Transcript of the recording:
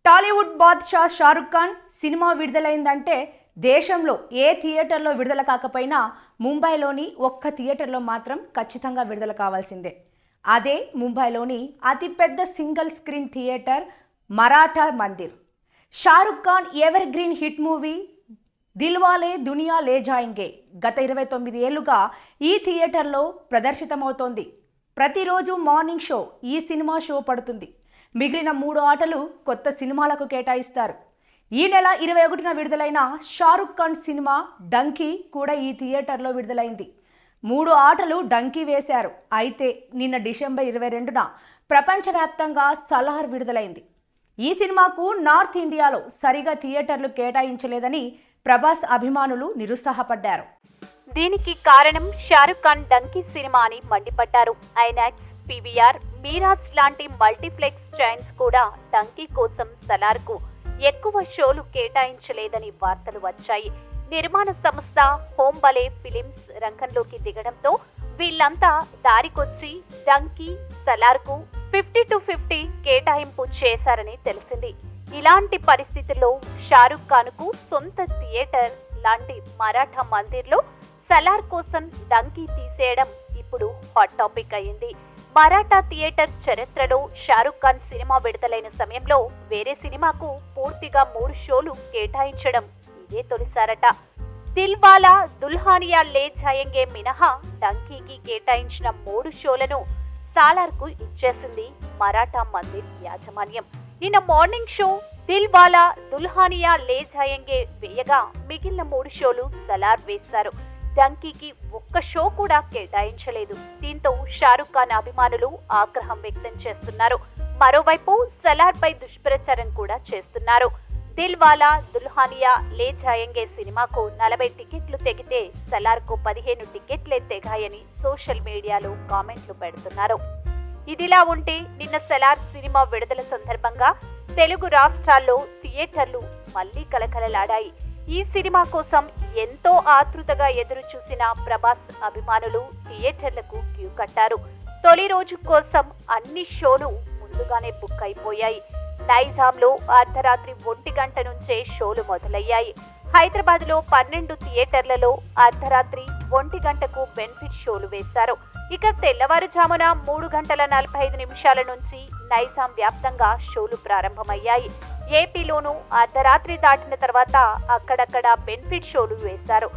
Tollywood Badshah Shahrukh Khan cinema విడుదలైందంటే దేశంలో ఏ థియేటర్లో విడుదల కాకపోయినా ముంబైలోని ఒక్క థియేటర్లో మాత్రం ఖచ్చితంగా విడుదల కావాల్సిందే. అదే ముంబైలోని అతిపెద్ద single screen theatre Maratha Mandir. Shahrukh Khan ever green hit movie Dilwale దునియా లే జాయింగే గత 29 ఏళ్లుగా ఈ థియేటర్లో ప్రదర్శితమవుతోంది. ప్రతిరోజు మార్నింగ్ షో ఈ సినిమా షో పడుతుంది. మిగిలిన 3 ఆటలు కొత్త సినిమాలకు కేటాయిస్తారు. ఈ నెల 21న విడుదలైన షారుఖ్ ఖాన్ సినిమా డంకీ కూడా ఈ థియేటర్లో విడుదలైంది. 3 ఆటలు డంకీ వేశారు. అయితే నిన్న డిసెంబర్ 22న ప్రపంచవ్యాప్తంగా సలార్ విడుదలైంది. ఈ సినిమాకు నార్త్ ఇండియాలో సరిగా థియేటర్లు కేటాయించలేదని ప్రభాస్ అభిమానులు నిరుత్సాహపడ్డారు. దీనికి కారణం షారుఖ్ ఖాన్ డంకీ సినిమా అని మండిపడ్డారు. ఐనాక్స్, పీవీఆర్, మీరాజ్ లాంటి మల్టీప్లెక్స్ చైన్స్ కూడా డంకీ కోసం సలార్కు ఎక్కువ షోలు కేటాయించలేదని వార్తలు వచ్చాయి. నిర్మాణ సంస్థ హోమ్ బలే ఫిలిమ్స్ రంగంలోకి దిగడంతో వీళ్లంతా దారికొచ్చి డంకీ, సలార్కు 50-50 కేటాయింపు చేశారని తెలిసింది. ఇలాంటి పరిస్థితుల్లో షారుఖ్ ఖాన్కు సొంత థియేటర్ లాంటి మరాఠా మందిర్లో సలార్ కోసం డంకీ తీసేయడం ఇప్పుడు హాట్ టాపిక్ అయింది. మరాఠా థియేటర్ చరిత్రలో షారుఖ్ ఖాన్ సినిమా విడుదలైన సమయంలో వేరే సినిమాకు పూర్తిగా 3 షోలు కేటాయించడం ఇదే తొలిసారట. దిల్వాలా దుల్హానియా లే జాయేంగే మినహా డంకీకి కేటాయించిన 3 షోలను సాలార్కు ఇచ్చేసింది మరాఠా మందిర్ యాజమాన్యం. నిన్న మార్నింగ్ షో దిల్వాలా దుల్హానియా లే జాయేంగే వేయగా మిగిలిన 3 షోలు సలార్ వేశారు. డంకీకి ఒక్క షో కూడా కేటాయించలేదు. దీంతో షారుఖ్ ఖాన్ అభిమానులు ఆగ్రహం వ్యక్తం చేస్తున్నారు. మరోవైపు సలార్ పై దుష్ప్రచారం కూడా చేస్తున్నారు. దిల్వాలా దుల్హానియా లే జాయేంగే సినిమాకు 40 టికెట్లు తెగితే సలార్కు 15 టికెట్లే తెగాయని సోషల్ మీడియాలో కామెంట్లు పెడుతున్నారు. ఇదిలా ఉంటే నిన్న సలార్ సినిమా విడుదల సందర్భంగా తెలుగు రాష్ట్రాల్లో థియేటర్లు మళ్లీ కలకలలాడాయి. ఈ సినిమా కోసం ఎంతో ఆతృతగా ఎదురు చూసిన ప్రభాస్ అభిమానులు థియేటర్లకు క్యూ కట్టారు. తొలి రోజు కోసం అన్ని షోలు ముందుగానే బుక్ అయిపోయాయి. నైజాంలో అర్ధరాత్రి 1 గంట నుంచే షోలు మొదలయ్యాయి. హైదరాబాద్లో 12 థియేటర్లలో అర్ధరాత్రి 1 గంటకు బెనిఫిట్ షోలు వేశారు. ఇక తెల్లవారుజామున 3 గంటల 45 నిమిషాల నుంచి నైజాం వ్యాప్తంగా షోలు ప్రారంభమయ్యాయి. ఏపీలోనూ అర్ధరాత్రి దాటిన తర్వాత అక్కడక్కడ బెనిఫిట్ షోలు వేశారు.